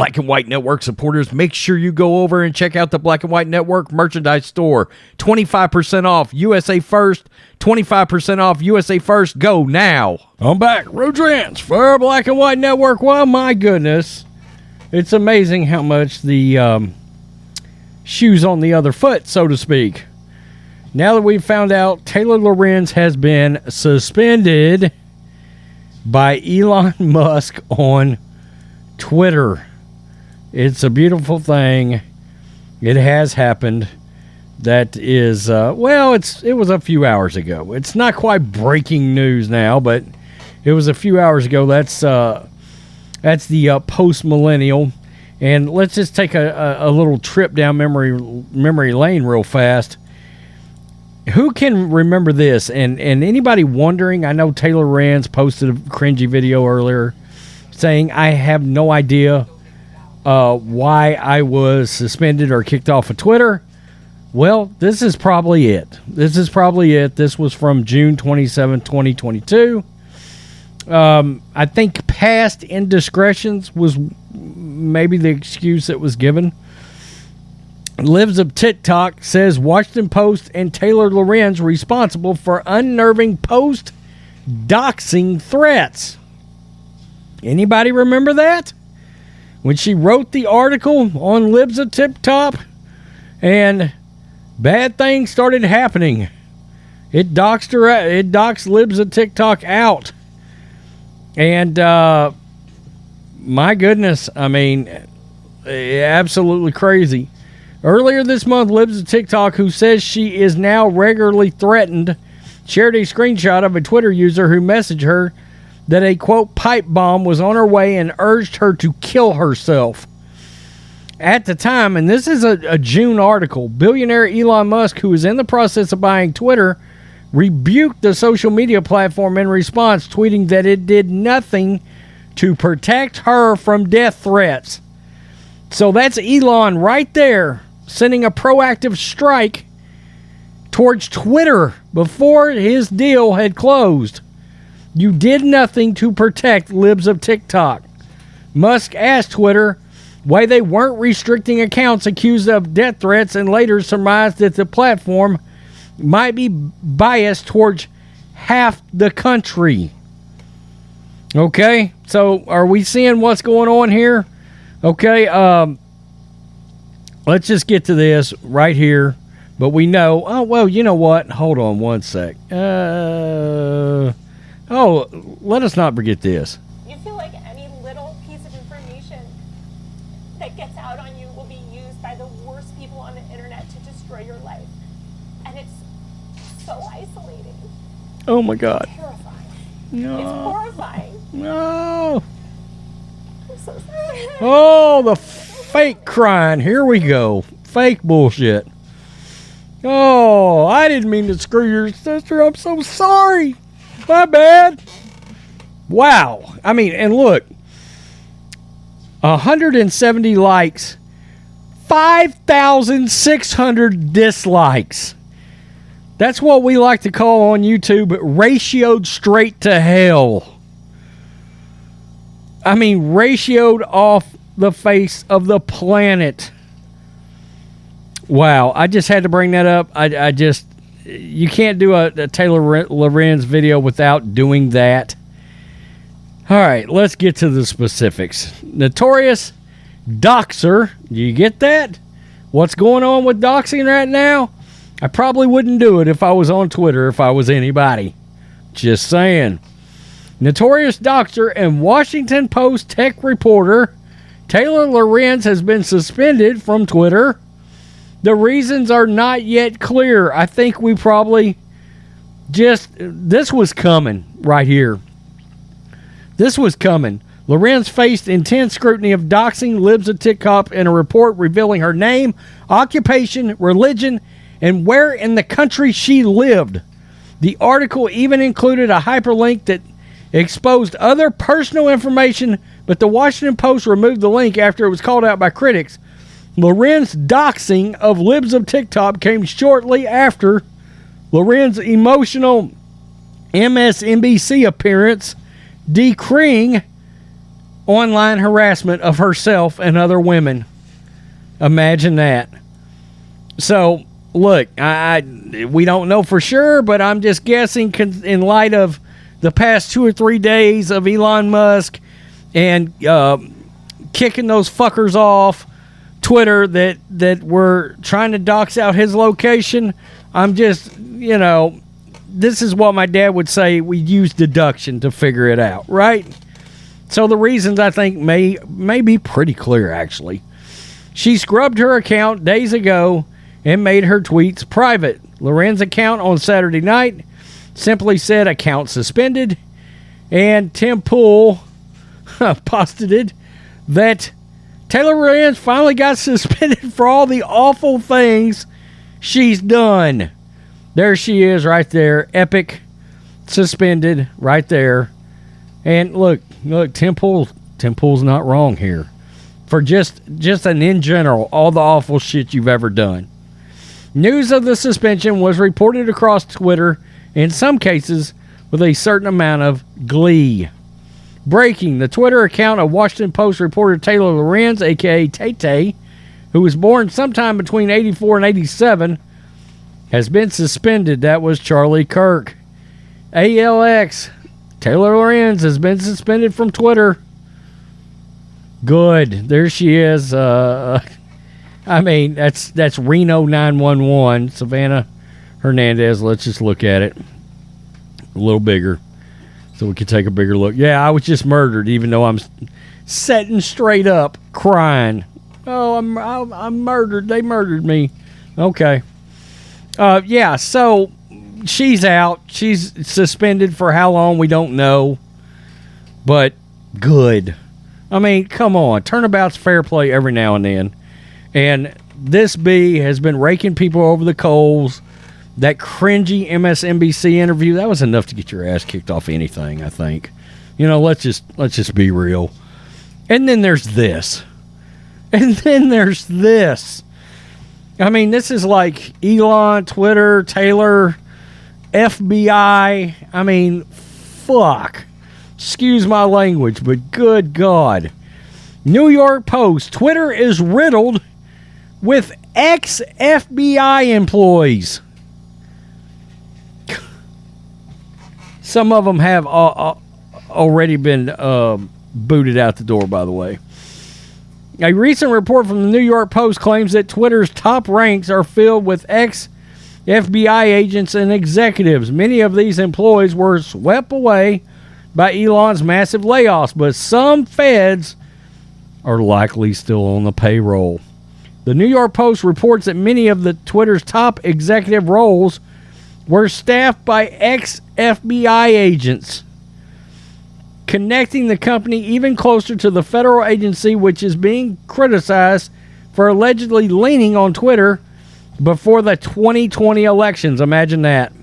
Black and White Network supporters, make sure you go over and check out the Black and White Network merchandise store. 25% off USA First. 25% off USA First. Go now. I'm back. Lorenz for Black and White Network. Well, my goodness. It's amazing how much the shoes on the other foot, so to speak. Now that we've found out Taylor Lorenz has been suspended by Elon Musk on Twitter. It's a beautiful thing. It has happened. That is, it was a few hours ago. It's not quite breaking news now, but it was a few hours ago. That's the post-millennial. And let's just take a little trip down memory lane real fast. Who can remember this? And anybody wondering, I know Taylor Lorenz posted a cringy video earlier saying, I have no idea why I was suspended or kicked off of Twitter. Well, this is probably it. This was from June 27, 2022. I think past indiscretions was maybe the excuse that was given. Lives of TikTok says Washington Post and Taylor Lorenz responsible for unnerving post doxing threats. Anybody remember that? When she wrote the article on Libs of TikTok and bad things started happening. It doxed her. It doxed Libs of TikTok out. And my goodness, I mean, absolutely crazy. Earlier this month, Libs of TikTok, who says she is now regularly threatened, shared a screenshot of a Twitter user who messaged her that a, quote, pipe bomb was on her way and urged her to kill herself. At the time, and this is a June article, billionaire Elon Musk, who is in the process of buying Twitter, rebuked the social media platform in response, tweeting that it did nothing to protect her from death threats. So that's Elon right there, sending a proactive strike towards Twitter before his deal had closed. You did nothing to protect Libs of TikTok. Musk asked Twitter why they weren't restricting accounts accused of death threats and later surmised that the platform might be biased towards half the country. Okay, so are we seeing what's going on here? Okay, let's just get to this right here. But we know, oh, well, you know what? Hold on one sec. Let us not forget this. You feel like any little piece of information that gets out on you will be used by the worst people on the internet to destroy your life. And it's so isolating. Oh, my God. It's terrifying. No. It's horrifying. No. I'm so sorry. Oh, the fake crying. Here we go. Fake bullshit. Oh, I didn't mean to screw your sister. I'm so sorry. My bad. Wow. I mean, and look. 170 likes. 5,600 dislikes. That's what we like to call on YouTube ratioed straight to hell. I mean, ratioed off the face of the planet. Wow, I just had to bring that up. You can't do a Taylor Lorenz video without doing that. All right, let's get to the specifics. Notorious doxer. Do you get that? What's going on with doxing right now? I probably wouldn't do it if I was on Twitter, if I was anybody. Just saying. Notorious doxer and Washington Post tech reporter Taylor Lorenz has been suspended from Twitter. The reasons are not yet clear. I think we probably this was coming right here. This was coming. Lorenz faced intense scrutiny of doxing Libs of TikTok in a report revealing her name, occupation, religion, and where in the country she lived. The article even included a hyperlink that exposed other personal information, but the Washington Post removed the link after it was called out by critics. Lorenz's doxing of Libs of TikTok came shortly after Lorenz's emotional MSNBC appearance decreeing online harassment of herself and other women. Imagine that. So, look, we don't know for sure, but I'm just guessing in light of the past 2 or 3 days of Elon Musk and kicking those fuckers off Twitter that were trying to dox out his location. I'm just, this is what my dad would say. We use deduction to figure it out, right? So the reasons, I think, may be pretty clear, actually. She scrubbed her account days ago and made her tweets private. Lorenz account on Saturday night simply said account suspended. And Tim Pool posted that Taylor Lorenz finally got suspended for all the awful things she's done. There she is right there. Epic. Suspended right there. And look, Tim Pool's not wrong here. For just an in general, all the awful shit you've ever done. News of the suspension was reported across Twitter, in some cases with a certain amount of glee. Breaking, the Twitter account of Washington Post reporter Taylor Lorenz, a.k.a. Tay-Tay, who was born sometime between 84 and 87, has been suspended. That was Charlie Kirk. ALX, Taylor Lorenz has been suspended from Twitter. Good. There she is. That's Reno 911. Savannah Hernandez. Let's just look at it a little bigger so we can take a bigger look. Yeah, I was just murdered, even though I'm sitting straight up crying. Oh, I'm murdered. They murdered me. Okay. So she's out. She's suspended for how long, we don't know. But good. I mean, come on. Turnabout's fair play every now and then. And this bee has been raking people over the coals. That cringy MSNBC interview, that was enough to get your ass kicked off anything, I think. Let's just be real. And then there's this. I mean, this is like Elon, Twitter, Taylor, FBI. I mean, fuck. Excuse my language, but good God. New York Post. Twitter is riddled with ex-FBI employees. Some of them have already been booted out the door, by the way. A recent report from the New York Post claims that Twitter's top ranks are filled with ex-FBI agents and executives. Many of these employees were swept away by Elon's massive layoffs, but some feds are likely still on the payroll. The New York Post reports that many of the Twitter's top executive roles were staffed by ex-FBI agents, connecting the company even closer to the federal agency, which is being criticized for allegedly leaning on Twitter before the 2020 elections. Imagine that.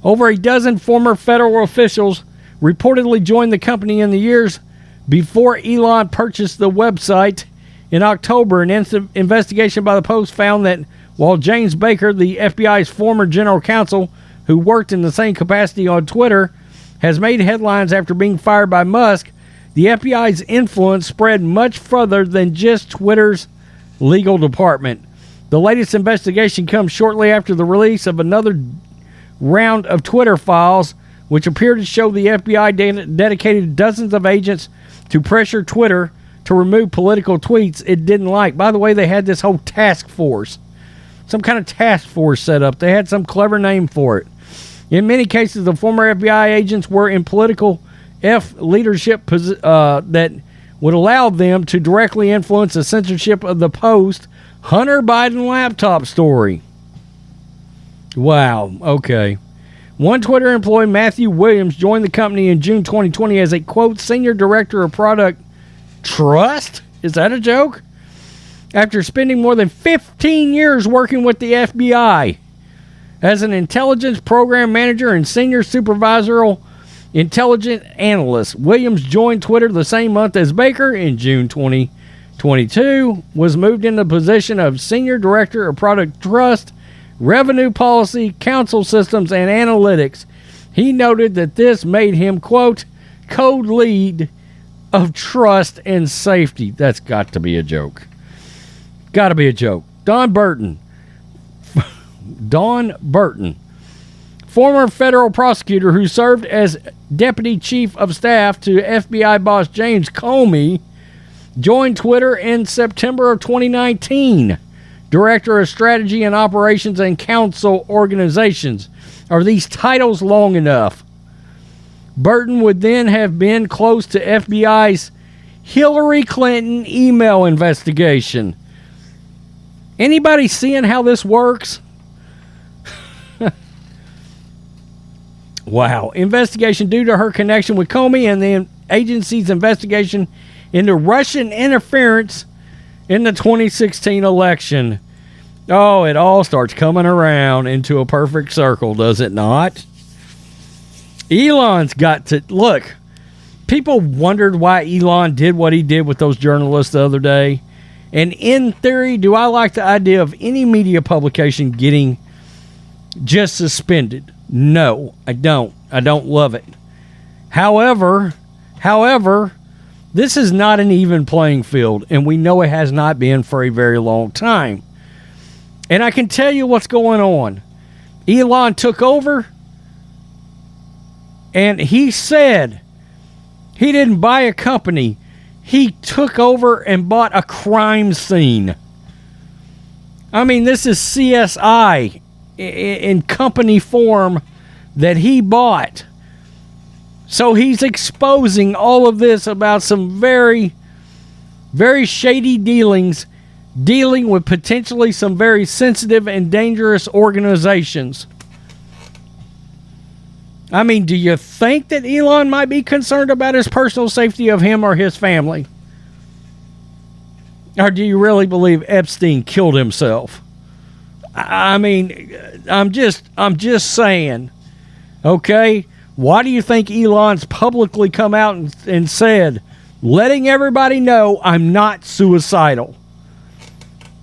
Over a dozen former federal officials reportedly joined the company in the years before Elon purchased the website. In October, an investigation by the Post found that while James Baker, the FBI's former general counsel, who worked in the same capacity on Twitter, has made headlines after being fired by Musk, the FBI's influence spread much further than just Twitter's legal department. The latest investigation comes shortly after the release of another round of Twitter files, which appear to show the FBI dedicated dozens of agents to pressure Twitter to remove political tweets it didn't like. By the way, they had this whole task force. Some kind of task force set up. They had some clever name for it. In many cases, the former FBI agents were in political leadership that would allow them to directly influence the censorship of the Post Hunter Biden laptop story. Wow. Okay. One Twitter employee, Matthew Williams, joined the company in June 2020 as a, quote, senior director of product trust? Is that a joke? After spending more than 15 years working with the FBI as an intelligence program manager and senior supervisorial intelligence analyst, Williams joined Twitter the same month as Baker in June 2022, was moved into the position of senior director of product trust, revenue policy, counsel systems, and analytics. He noted that this made him, quote, code lead of trust and safety. That's got to be a joke. Got to be a joke. Don Burton, former federal prosecutor who served as deputy chief of staff to FBI boss James Comey, joined Twitter in September of 2019. Director of Strategy and Operations and Counsel Organizations. Are these titles long enough? Burton would then have been close to FBI's Hillary Clinton email investigation. Anybody seeing how this works? Wow. Investigation due to her connection with Comey and the agency's investigation into Russian interference in the 2016 election. Oh, it all starts coming around into a perfect circle, does it not? Elon's got to... Look, people wondered why Elon did what he did with those journalists the other day. And in theory, do I like the idea of any media publication getting just suspended? No, I don't. I don't love it. However, this is not an even playing field, and we know it has not been for a very long time. And I can tell you what's going on. Elon took over, and he said he didn't buy a company. He took over and bought a crime scene. I mean, this is CSI in company form that he bought. So he's exposing all of this about some very, very shady dealings, dealing with potentially some very sensitive and dangerous organizations. I mean, do you think that Elon might be concerned about his personal safety of him or his family? Or do you really believe Epstein killed himself? I mean, I'm just saying, okay? Why do you think Elon's publicly come out and said, letting everybody know I'm not suicidal?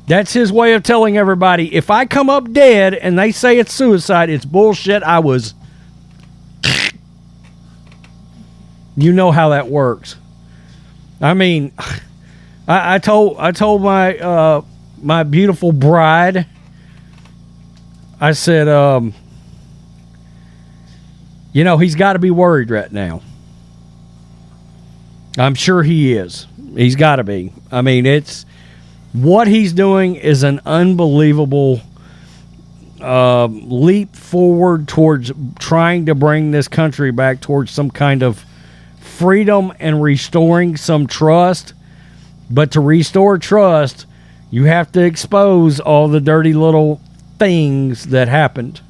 That's his way of telling everybody, if I come up dead and they say it's suicide, it's bullshit. I was... You know how that works. I mean, I told my my beautiful bride, I said, you know, he's got to be worried right now. I'm sure he is. He's got to be. I mean, it's what he's doing is an unbelievable leap forward towards trying to bring this country back towards some kind of freedom and restoring some trust. But to restore trust, you have to expose all the dirty little things that happened.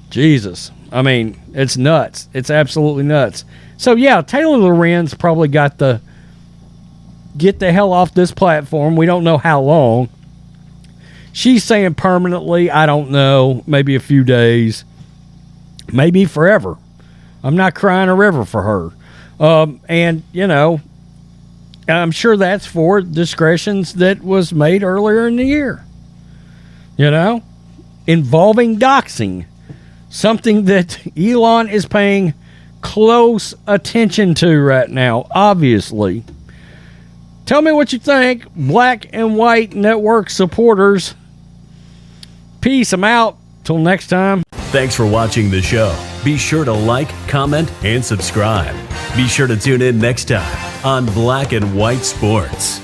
Jesus. I mean, it's nuts. It's absolutely nuts. So, yeah, Taylor Lorenz probably got the get the hell off this platform. We don't know how long. She's saying permanently. I don't know. Maybe a few days. Maybe forever. I'm not crying a river for her. And, you know, I'm sure that's for discretions that was made earlier in the year. You know, involving doxing. Something that Elon is paying close attention to right now, obviously. Tell me what you think, Black and White Network supporters. Peace. I'm out. Till next time. Thanks for watching the show. Be sure to like, comment, and subscribe. Be sure to tune in next time on Black and White Sports.